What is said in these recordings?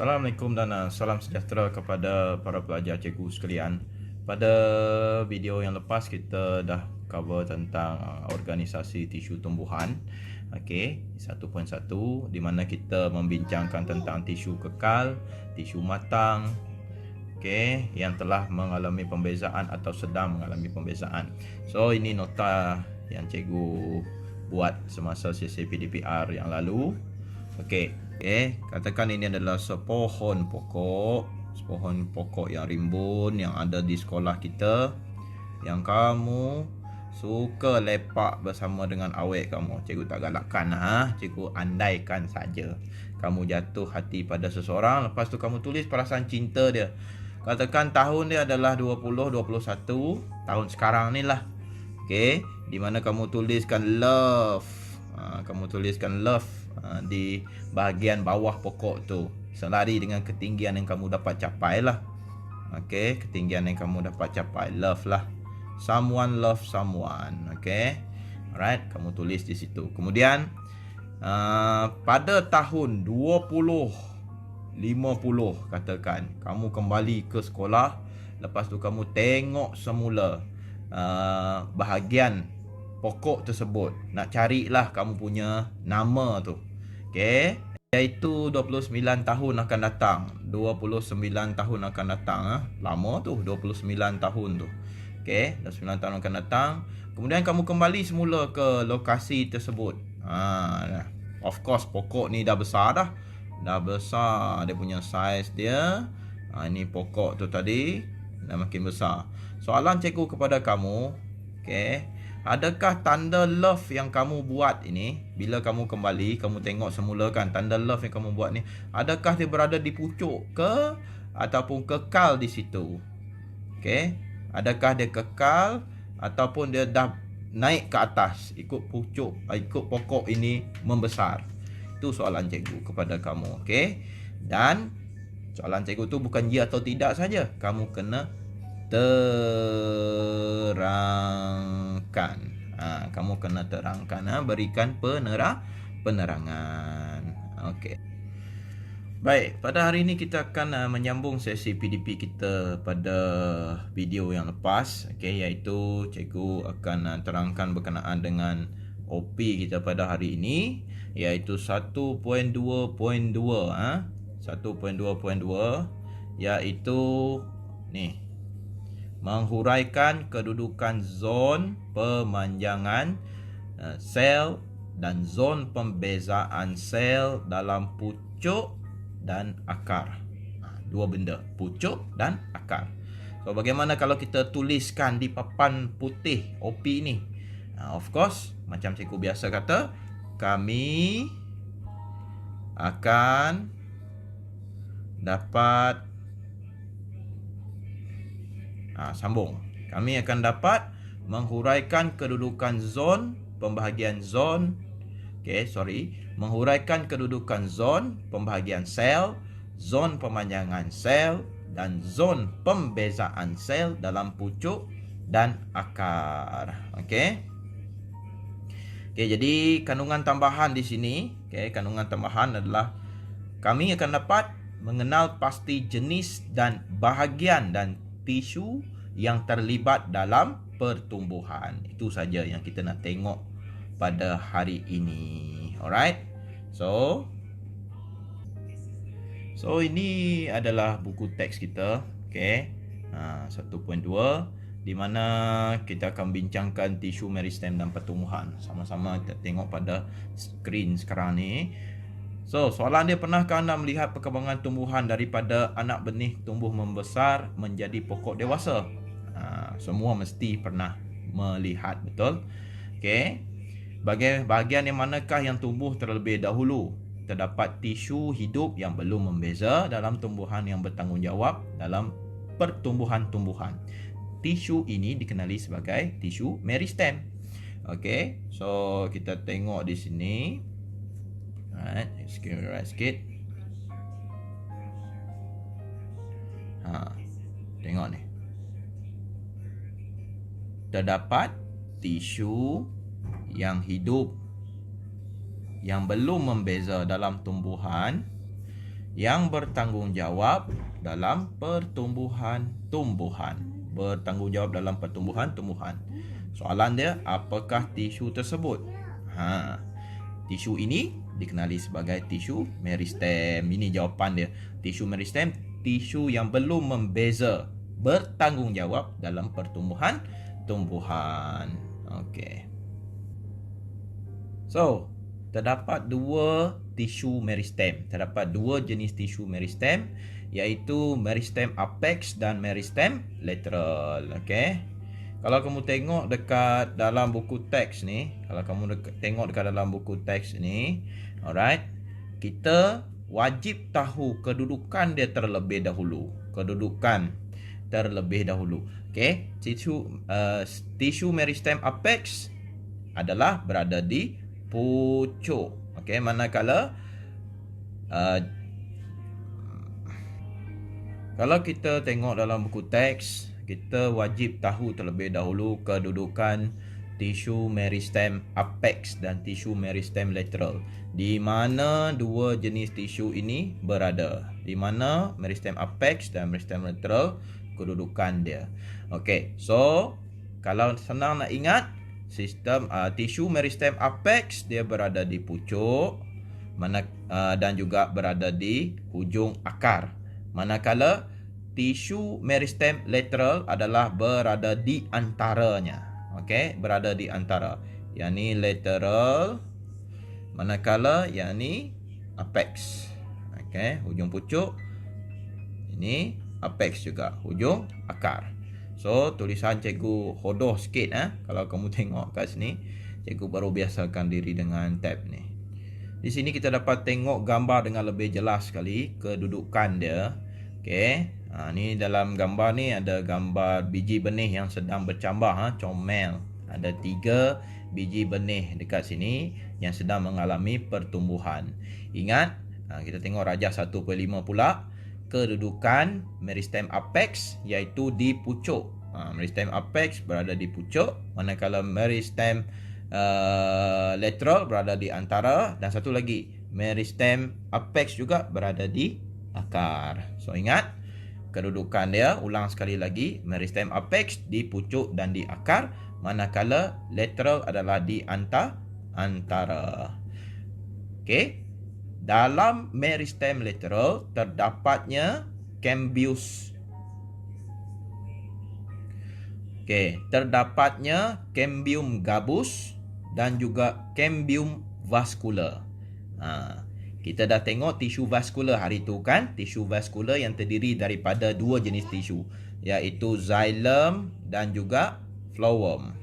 Assalamualaikum dan salam sejahtera kepada para pelajar cikgu sekalian. Pada video yang lepas kita dah cover tentang organisasi tisu tumbuhan. Okey, 1.1 di mana kita membincangkan tentang tisu kekal, tisu matang, okey, yang telah mengalami pembezaan atau sedang mengalami pembezaan. So ini nota yang cikgu buat semasa sesi PDPR yang lalu. Okey, katakan ini adalah sepohon pokok yang rimbun yang ada di sekolah kita, yang kamu suka lepak bersama dengan awek kamu. Cikgu tak galakkan, cikgu andaikan saja kamu jatuh hati pada seseorang, lepas tu kamu tulis perasaan cinta dia. Katakan tahun dia adalah 2021, tahun sekarang ni lah. Okey, di mana kamu tuliskan love. Kamu tuliskan love di bahagian bawah pokok tu, selari dengan ketinggian yang kamu dapat capai lah. Okey, ketinggian yang kamu dapat capai, love lah. Someone love someone. Okey, alright, kamu tulis di situ. Kemudian pada tahun 2050 katakan kamu kembali ke sekolah, lepas tu kamu tengok semula bahagian pokok tersebut, nak carilah kamu punya nama tu. Okey, iaitu 29 tahun akan datang. 29 tahun akan datang. Lama tu 29 tahun tu. Okey, 29 tahun akan datang. Kemudian kamu kembali semula ke lokasi tersebut. Of course pokok ni dah besar dah. Dah besar dia punya saiz dia. Ini pokok tu tadi dah makin besar. Soalan cikgu kepada kamu, okey, adakah tanda love yang kamu buat ini, bila kamu kembali, kamu tengok semula kan, tanda love yang kamu buat ni, adakah dia berada di pucuk ke ataupun kekal di situ? Okey, adakah dia kekal ataupun dia dah naik ke atas ikut pucuk, ikut pokok ini membesar? Itu soalan cikgu kepada kamu. Okey, dan soalan cikgu tu bukan ya atau tidak saja, kamu kena terangkan. Kamu kena terangkan, berikan penerangan. Okey. Baik, pada hari ini kita akan menyambung sesi PDP kita pada video yang lepas. Okey, iaitu cikgu akan terangkan berkenaan dengan OP kita pada hari ini, iaitu 1.2.2 1.2.2 iaitu ni, menghuraikan kedudukan zon pemanjangan sel dan zon pembezaan sel dalam pucuk dan akar. Dua benda, pucuk dan akar. So bagaimana kalau kita tuliskan di papan putih OP ni? Of course, macam cikgu biasa kata, kami akan dapat sambung. Kami akan dapat menghuraikan kedudukan zon pembahagian zon. Menghuraikan kedudukan zon pembahagian sel, zon pemanjangan sel dan zon pembezaan sel dalam pucuk dan akar. Okey, jadi kandungan tambahan di sini, kandungan tambahan adalah kami akan dapat mengenal pasti jenis dan bahagian dan tisu yang terlibat dalam pertumbuhan. Itu saja yang kita nak tengok pada hari ini. Alright. So ini adalah buku teks kita. Okey. 1.2 di mana kita akan bincangkan tisu meristem dan pertumbuhan. Sama-sama kita tengok pada skrin sekarang ni. So, soalan dia, pernahkah anda melihat perkembangan tumbuhan daripada anak benih tumbuh membesar menjadi pokok dewasa? Semua mesti pernah melihat, betul? Okey. Bahagian yang manakah yang tumbuh terlebih dahulu? Terdapat tisu hidup yang belum membeza dalam tumbuhan yang bertanggungjawab dalam pertumbuhan-tumbuhan. Tisu ini dikenali sebagai tisu meristem. Okey. So, kita tengok di sini. Sikit. Tengok ni. Terdapat tisu yang hidup yang belum membeza dalam tumbuhan yang bertanggungjawab dalam pertumbuhan. Bertanggungjawab dalam pertumbuhan. Soalan dia, apakah tisu tersebut? Tisu ini dikenali sebagai tisu meristem. Ini jawapan dia. Tisu meristem, tisu yang belum membeza, bertanggungjawab dalam pertumbuhan. Okey. So, terdapat dua tisu meristem. Terdapat dua jenis tisu meristem, iaitu meristem apex dan meristem lateral. Okey. Kalau kamu tengok dekat dalam buku teks ni, alright, kita wajib tahu kedudukan dia terlebih dahulu. Okey, tisu meristem apex adalah berada di pucuk. Okey, manakala kalau kita tengok dalam buku teks, kita wajib tahu terlebih dahulu kedudukan tisu meristem apex dan tisu meristem lateral. Di mana dua jenis tisu ini berada? Di mana meristem apex dan meristem lateral kedudukan dia. Okey, so kalau senang nak ingat, sistem tisu meristem apex dia berada di pucuk dan juga berada di hujung akar. Manakala tisu meristem lateral adalah berada di antaranya. Okey, berada di antara. Yang ni lateral, manakala yang ni apex. Okey, hujung pucuk. Ini apex juga, hujung akar. So, tulisan cikgu hodoh sikit kalau kamu tengok kat sini. Cikgu baru biasakan diri dengan tab ni. Di sini kita dapat tengok gambar dengan lebih jelas sekali kedudukan dia. Okey. Ni dalam gambar ni ada gambar biji benih yang sedang bercambah, comel. Ada 3 biji benih dekat sini yang sedang mengalami pertumbuhan. Ingat, kita tengok rajah 1/5 pula. Kedudukan meristem apex iaitu di pucuk. Meristem apex berada di pucuk, manakala meristem lateral berada di antara, dan satu lagi meristem apex juga berada di akar. So ingat kedudukan dia, ulang sekali lagi, meristem apex di pucuk dan di akar, manakala lateral adalah di antara. Okey. Dalam meristem lateral terdapatnya cambius. Okey, terdapatnya cambium gabus dan juga cambium vascular. Kita dah tengok tisu vaskular hari tu kan? Tisu vaskular yang terdiri daripada 2 jenis tisu, iaitu xylem dan juga phloem.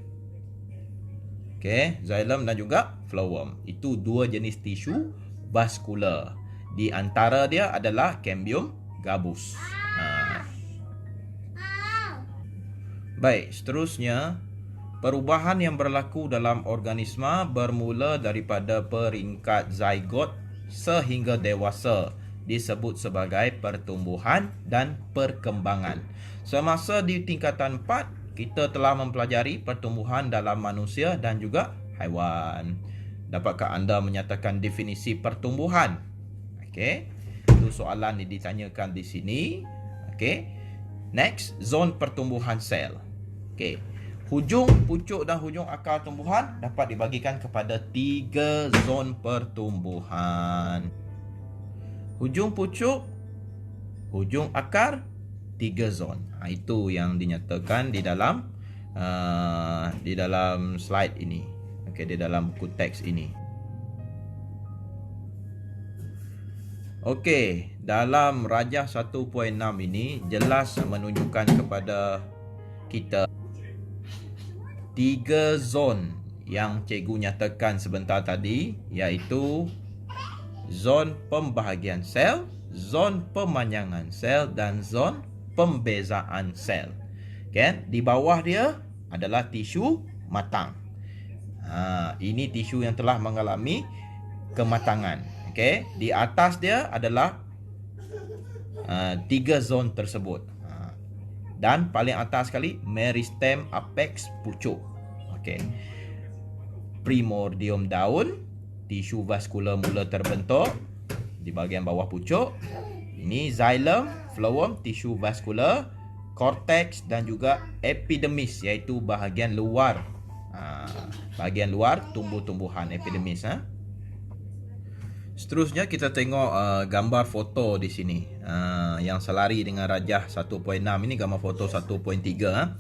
Okey, xylem dan juga phloem. Itu 2 jenis tisu vaskular. Di antara dia adalah cambium gabus. Baik, seterusnya, perubahan yang berlaku dalam organisma bermula daripada peringkat zygot sehingga dewasa, disebut sebagai pertumbuhan dan perkembangan. Semasa di tingkatan 4, kita telah mempelajari pertumbuhan dalam manusia dan juga haiwan. Dapatkah anda menyatakan definisi pertumbuhan? Okey, itu soalan yang ditanyakan di sini. Okey. Next, zon pertumbuhan sel. Okey. Hujung pucuk dan hujung akar tumbuhan dapat dibagikan kepada 3 zon pertumbuhan. Hujung pucuk, hujung akar, 3 zon. Itu yang dinyatakan di dalam slide ini. Okey, di dalam buku teks ini. Okey, dalam rajah 1.6 ini jelas menunjukkan kepada kita 3 zon yang cikgu nyatakan sebentar tadi, iaitu zon pembahagian sel, zon pemanjangan sel dan zon pembezaan sel. Kan? Di bawah dia adalah tisu matang. Ini tisu yang telah mengalami kematangan. Okey, di atas dia adalah 3 zon tersebut. Dan paling atas sekali meristem apex pucuk. Okey. Primordium daun, tisu vaskular mula terbentuk. di bahagian bawah pucuk. Ini xylem, phloem, tisu vaskular, cortex dan juga epidermis, iaitu bahagian luar. Bahagian luar tumbuh-tumbuhan, epidermis. Seterusnya kita tengok gambar foto di sini. Yang selari dengan rajah 1.6 ini gambar foto 1.3.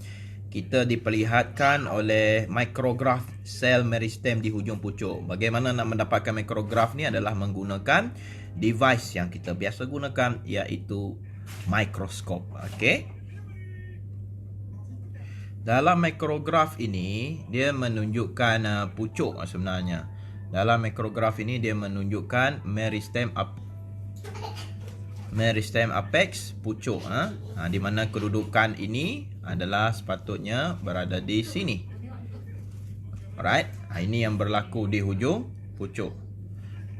Kita diperlihatkan oleh mikrograf sel meristem di hujung pucuk. Bagaimana nak mendapatkan mikrograf ni adalah menggunakan device yang kita biasa gunakan, iaitu mikroskop. Okey. Dalam mikrograf ini dia menunjukkan pucuk sebenarnya. Dalam mikrograf ini dia menunjukkan meristem apex pucuk, di mana kedudukan ini adalah sepatutnya berada di sini. Alright, ini yang berlaku di hujung pucuk.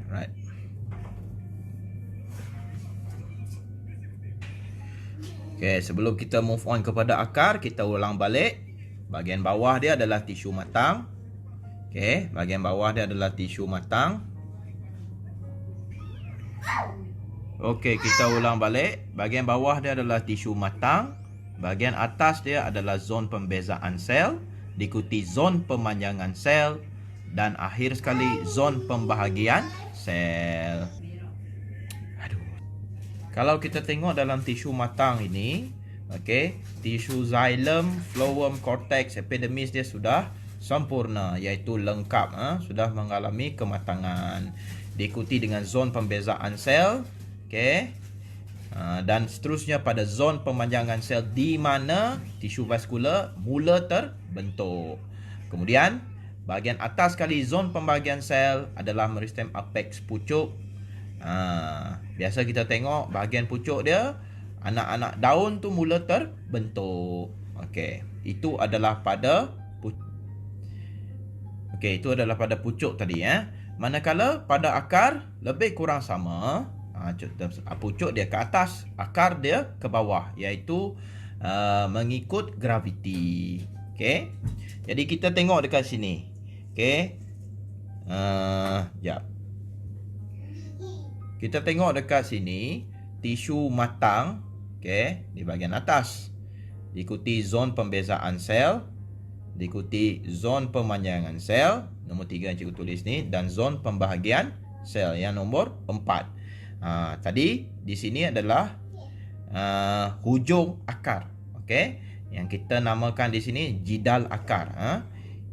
Alright. Okay, sebelum kita move on kepada akar, kita ulang balik. Bahagian bawah dia adalah tisu matang. Okey, bahagian bawah dia adalah tisu matang. Okey, kita ulang balik. Bahagian bawah dia adalah tisu matang. Bahagian atas dia adalah zon pembezaan sel, diikuti zon pemanjangan sel dan akhir sekali zon pembahagian sel. Kalau kita tengok dalam tisu matang ini, okey, tisu xylem, phloem, cortex, epidermis dia sudah sempurna, iaitu lengkap, sudah mengalami kematangan. Diikuti dengan zon pembezaan sel, okey, dan seterusnya pada zon pemanjangan sel di mana tisu vaskular mula terbentuk. Kemudian bahagian atas sekali zon pembahagian sel adalah meristem apex pucuk. Biasa kita tengok bahagian pucuk dia, anak-anak daun tu mula terbentuk. Okey, itu adalah pada itu adalah pada pucuk tadi, Manakala pada akar lebih kurang sama. Pucuk dia ke atas, akar dia ke bawah, iaitu mengikut graviti. Okey. Jadi kita tengok dekat sini. Okey. Jap. Kita tengok dekat sini tisu matang, okey, di bahagian atas. Diikuti zon pembezaan sel, diikuti zon pemanjangan sel, nombor 3 yang cikgu tulis ni, dan zon pembahagian sel yang nombor 4. Tadi di sini adalah hujung akar, okey, yang kita namakan di sini jidal akar.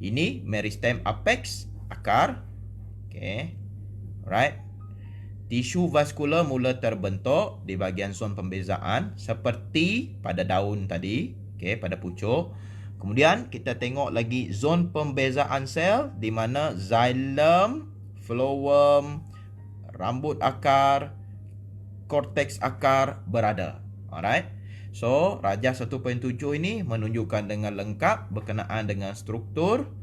Ini meristem apex akar, okey, alright. Tisu vaskular mula terbentuk di bahagian zon pembezaan seperti pada daun tadi, okey, pada pucuk. Kemudian kita tengok lagi zon pembezaan sel di mana xylem, phloem, rambut akar, korteks akar berada. Alright. So, rajah 1.7 ini menunjukkan dengan lengkap berkenaan dengan struktur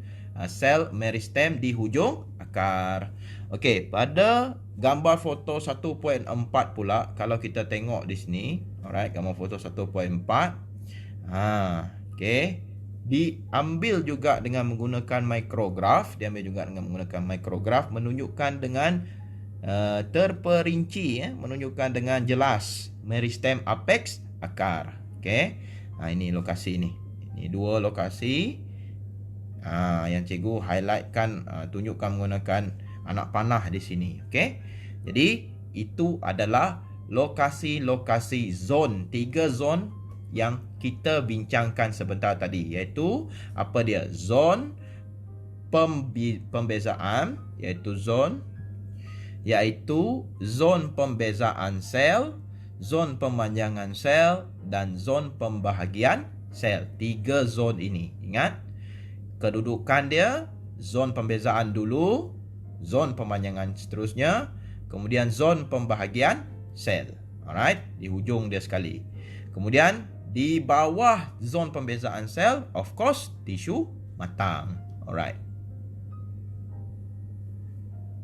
sel meristem di hujung akar. Okey, pada gambar foto 1.4 pula, kalau kita tengok di sini, alright, gambar foto 1.4. Okey. Diambil juga dengan menggunakan mikrograf, menunjukkan dengan terperinci, menunjukkan dengan jelas meristem apex akar. Okey. Ini lokasi ni. Ini dua lokasi yang cikgu highlightkan, tunjukkan menggunakan anak panah di sini. Okey. Jadi itu adalah lokasi-lokasi zon, 3 zon yang kita bincangkan sebentar tadi, iaitu apa dia? Zon pembezaan, iaitu zon pembezaan sel, zon pemanjangan sel dan zon pembahagian sel. 3 zon ini. Ingat, kedudukan dia, zon pembezaan dulu, zon pemanjangan seterusnya, kemudian zon pembahagian sel. Alright, di hujung dia sekali. Kemudian di bawah zon pembezaan sel, of course, tisu matang. Alright.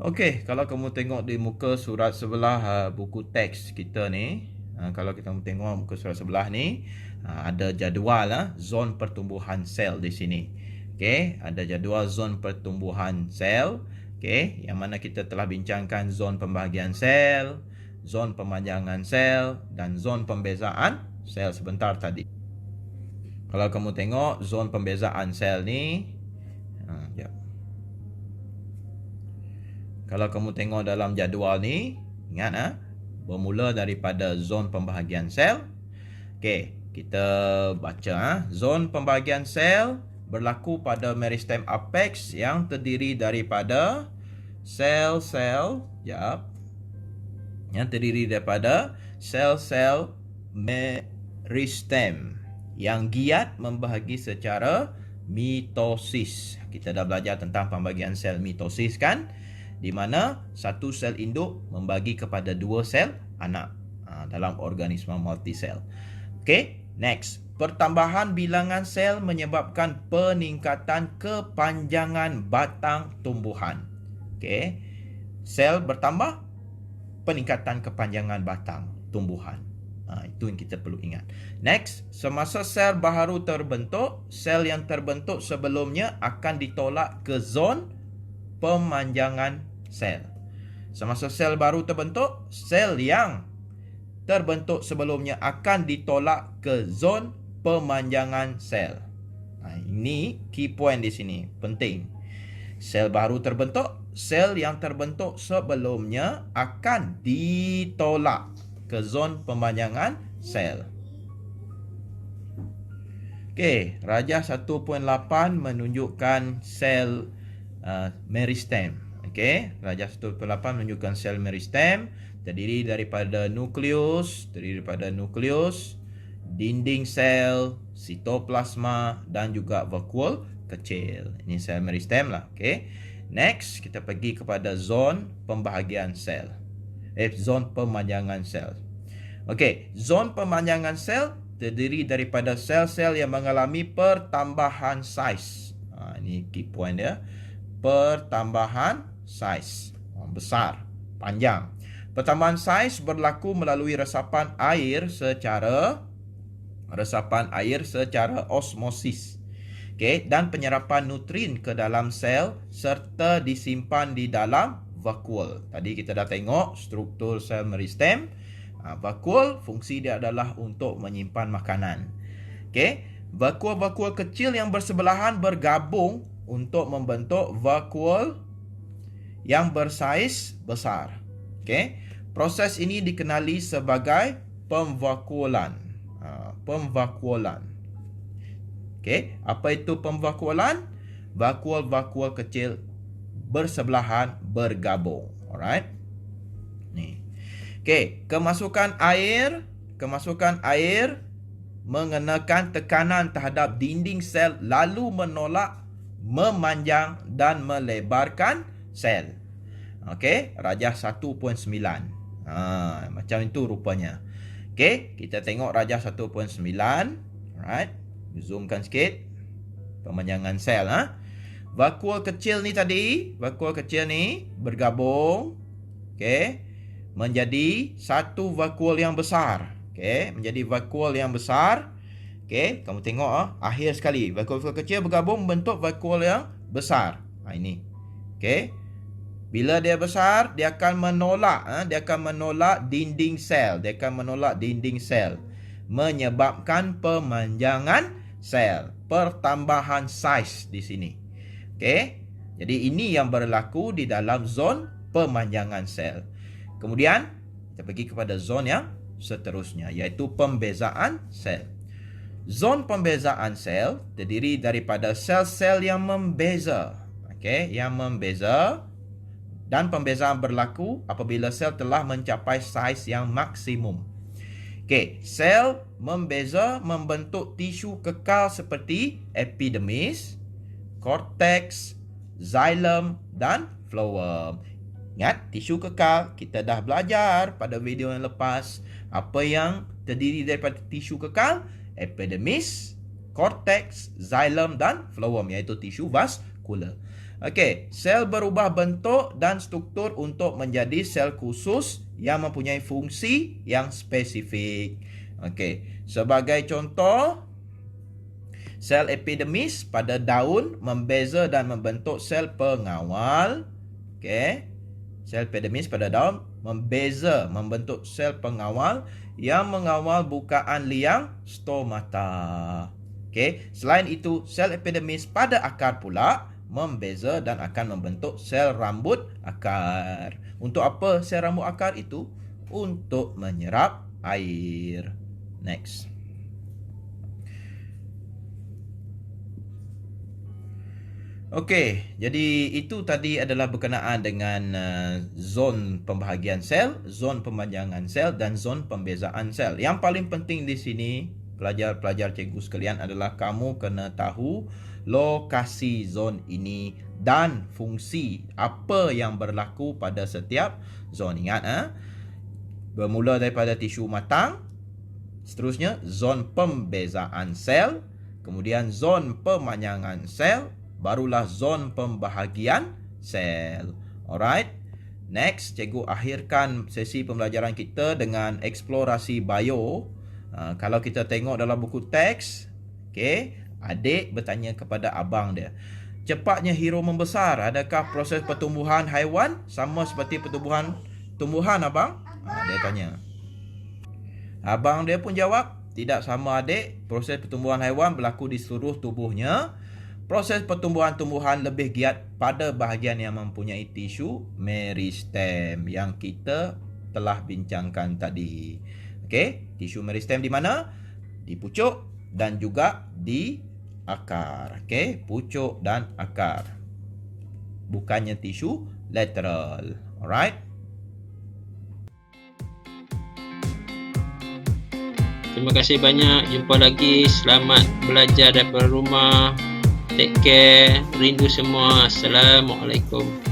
Okey, kalau kamu tengok di muka surat sebelah buku teks kita ni, kalau kita tengok muka surat sebelah ni, ada jadual zon pertumbuhan sel di sini. Okey, ada jadual zon pertumbuhan sel. Okey, yang mana kita telah bincangkan zon pembahagian sel, zon pemanjangan sel dan zon pembezaan sel sebentar tadi. Kalau kamu tengok zon pembezaan sel ni, kalau kamu tengok dalam jadual ni, ingat bermula daripada zon pembahagian sel. Okey, kita baca zon pembahagian sel berlaku pada meristem apex yang terdiri daripada sel-sel yang terdiri daripada sel-sel meristem yang giat membahagi secara mitosis. Kita dah belajar tentang pembagian sel mitosis kan, di mana satu sel induk membagi kepada dua sel anak dalam organisma multisel. Okey, next. Pertambahan bilangan sel menyebabkan peningkatan kepanjangan batang tumbuhan. Okey. Sel bertambah, peningkatan kepanjangan batang tumbuhan. Itu yang kita perlu ingat. Next, semasa sel baharu terbentuk, sel yang terbentuk sebelumnya akan ditolak ke zon pemanjangan sel. Semasa sel baru terbentuk, sel yang terbentuk sebelumnya akan ditolak ke zon pemanjangan sel. Ini key point di sini, penting. Sel baru terbentuk, sel yang terbentuk sebelumnya akan ditolak ke zon pemanjangan sel. Okey, rajah 1.8 menunjukkan sel meristem. Okey, rajah 1.8 menunjukkan sel meristem terdiri daripada nukleus, dinding sel, sitoplasma dan juga vakuol kecil. Ini sel meristem lah. Okey. Next, kita pergi kepada zon pembahagian sel. Zon pemanjangan sel. Okey, zon pemanjangan sel terdiri daripada sel-sel yang mengalami pertambahan saiz. Ini key point dia. Pertambahan saiz. Besar, panjang. Pertambahan saiz berlaku melalui resapan air secara osmosis. Okey, dan penyerapan nutrien ke dalam sel serta disimpan di dalam vakuol. Tadi kita dah tengok struktur sel meristem. Vakuol fungsi dia adalah untuk menyimpan makanan. Okey, vakuol-vakuol kecil yang bersebelahan bergabung untuk membentuk vakuol yang bersaiz besar. Okey, proses ini dikenali sebagai pemvakuolan. Okey, apa itu pemvakuolan? Vakuol-vakuol kecil bersebelahan bergabung. Alright. Ni. Okey, kemasukan air mengenakan tekanan terhadap dinding sel lalu menolak, memanjang dan melebarkan sel. Okey, rajah 1.9. Macam itu rupanya. Okey, kita tengok rajah 1.9. Alright. Zoomkan sikit. Pemanjangan sel. Vakuol kecil ni bergabung. Okey. Menjadi satu vakuol yang besar. Okey, menjadi vakuol yang besar. Okey, kamu tengok akhir sekali. Vakuol kecil bergabung membentuk vakuol yang besar. Ini. Okey. Bila dia besar, dia akan menolak dinding sel. Menyebabkan pemanjangan sel, pertambahan saiz di sini. Okey. Jadi ini yang berlaku di dalam zon pemanjangan sel. Kemudian kita pergi kepada zon yang seterusnya, iaitu pembezaan sel. Zon pembezaan sel terdiri daripada sel-sel yang membeza. Okey, yang membeza, dan pembezaan berlaku apabila sel telah mencapai saiz yang maksimum. Okey, sel membeza membentuk tisu kekal seperti epidermis, korteks, xilem dan phloem. Ingat, tisu kekal kita dah belajar pada video yang lepas. Apa yang terdiri daripada tisu kekal? Epidermis, korteks, xilem dan phloem, iaitu tisu vaskular. Okey, sel berubah bentuk dan struktur untuk menjadi sel khusus yang mempunyai fungsi yang spesifik. Okey, sebagai contoh, sel epidermis pada daun membeza dan membentuk sel pengawal. Okey, Sel epidermis pada daun membeza membentuk sel pengawal yang mengawal bukaan liang stomata. Okey, selain itu sel epidermis pada akar pula membeza dan akan membentuk sel rambut akar. Untuk apa sel rambut akar itu? Untuk menyerap air. Next. Okey, jadi itu tadi adalah berkenaan dengan zon pembahagian sel, zon pemanjangan sel dan zon pembezaan sel. Yang paling penting di sini, pelajar-pelajar cikgu sekalian, adalah kamu kena tahu lokasi zon ini dan fungsi apa yang berlaku pada setiap zon. Ingat, bermula daripada tisu matang, seterusnya zon pembezaan sel, kemudian zon pemanjangan sel, barulah zon pembahagian sel. Alright. Next, cikgu akhirkan sesi pembelajaran kita dengan eksplorasi bio. Kalau kita tengok dalam buku teks, okay, adik bertanya kepada abang dia, cepatnya hero membesar, adakah proses pertumbuhan haiwan sama seperti tumbuhan abang? Dia tanya. Abang dia pun jawab, tidak sama adik, proses pertumbuhan haiwan berlaku di seluruh tubuhnya. Proses pertumbuhan tumbuhan lebih giat pada bahagian yang mempunyai tisu meristem yang kita telah bincangkan tadi. Okey, tisu meristem di mana? Di pucuk dan juga di akar. Okey, pucuk dan akar. Bukannya tisu lateral. Alright? Terima kasih banyak. Jumpa lagi. Selamat belajar daripada rumah. Take care. Rindu semua. Assalamualaikum.